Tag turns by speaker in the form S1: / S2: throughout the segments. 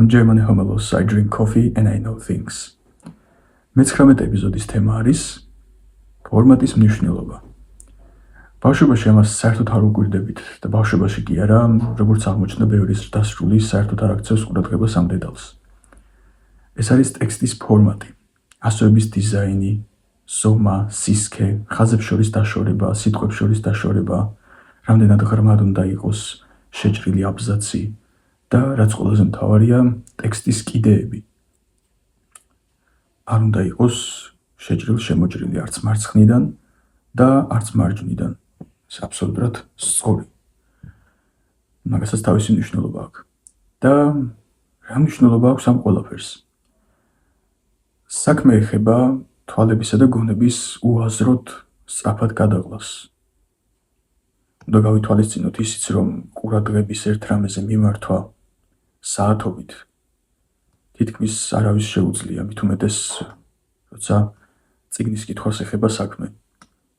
S1: I'm German homelos, I drink coffee and I know things. მე-19 ეპიზოდის თემა არის ფორმატის მნიშვნელობა. ბავშვობაში ამას საერთოდ არ უკვირდებით და ბავშვობაში კი არა, როგორც აღმოჩნდა ბევრი დასრული საერთოდ არ აქცევს ყურადღებას ამ დეტალს. ეს არის ტექსტის ფორმატი, ასოების დიზაინი, ზომა, სისქე, ხაზებს შორის დაშორება, სიტყვებს შორის დაშორება, რამდენად ღრმად უნდა იყოს შეჭრილი აბზაცი და რაც ყველაზე მთავარია, ტექსტის კიდეები. არ უნდა იყოს შეჭრილ-შემოჭრილი არც მარცხნიდან და არც მარჯვნიდან. ეს აბსოლუტურად სწორი. მაგასაც თავისი მნიშვნელობა აქვს. და რა მნიშვნელობა აქვს ამ ყველაფერს? საქმე ეხება თვალებისა და გონების უაზროდ სწრაფად გადაღლას. უნდა გავითვალისწინოთ ისიც, რომ ყურადღების ერთ რამეზე მიმართვა საათობით თითქმის არავის შეუძლია, მით უმეტეს, როცა წიგნის კითხვას ეხება საქმე.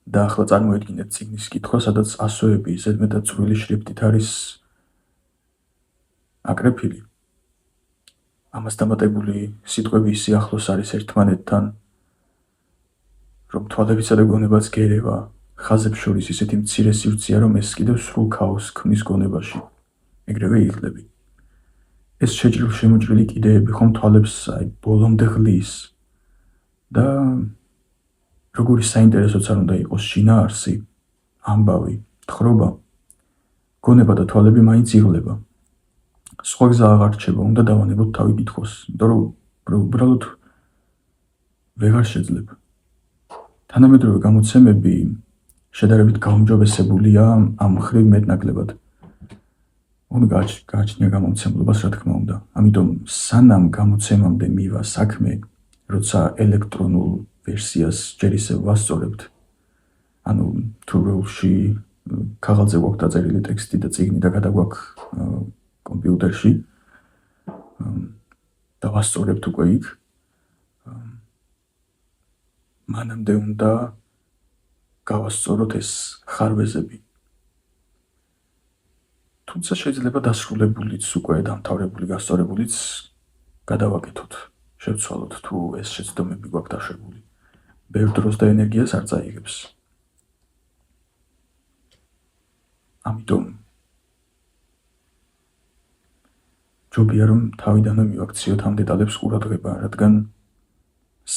S1: და ახლა წარმოედგინეთ წიგნის კითხვა, სადაც ასოები ზედმეტად წვრილი შრიფტით არის აკრეფილი. ამას დამატებული სიტყვები ისე ახლოს არის ერთმანეთთან, რომ თვალებისა და გონებაც გერევა, ხაზებს შორის ისეთი მცირე სივრცეა, რომ ეს კიდევ სრულ ქაოსს ქმნის გონებაში. ეგრევე იღლები. ეს შეჭრილ-შემოჭრილი კიდეები ხომ თვალებს ბოლომდე ღლის და როგორი საინტერესოც არ უნდა იყოს შინაარსი, ამბავი, თხრობა, გონება და თვალები მაინც იღლება. სხვა გზა აღარ რჩება, უნდა დავანებოთ თავი კითხვას, იმიტომ რომ უბრალოდ ვეღარ შეძლებ. თანამედროვე გამოცემები შედარებით გაუმჯობესებულია ამ მხრივ მეტნაკლებად. უნდა გააჩნია გამომცემლობას, რა თქმა უნდა. ამიტომ სანამ გამოცემამდე მივა საქმე, როცა ელექტრონულ ვერსიას ჯერ ისევ ვასწორებთ, ანუ თუ როლში ქაღალდზე გვაქვს დაწერილი ტექსტი და წიგნი და გადაგვაქვს კომპიუტერში და ვასწორებთ უკვე იქ, მანამდე უნდა გავასწოროთ ეს ხარვეზები. თუმცა შეიძლება დასრულებულიც, უკვე დამთავრებული გასწორებულიც გადავაკეთოთ, შევცვალოთ თუ ეს შეცდომები გვაქვს დაშვებული. ბევრ დროს და ენერგიას არ წაიღებს. ამიტომ ჯობია რომ თავიდანვე მივაქციოთ ამ დეტალებს ყურადღება, რადგან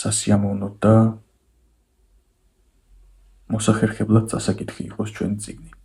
S1: სასიამოვნოდ და მოსახერხებლად წასაკითხი იყოს ჩვენი წიგნი.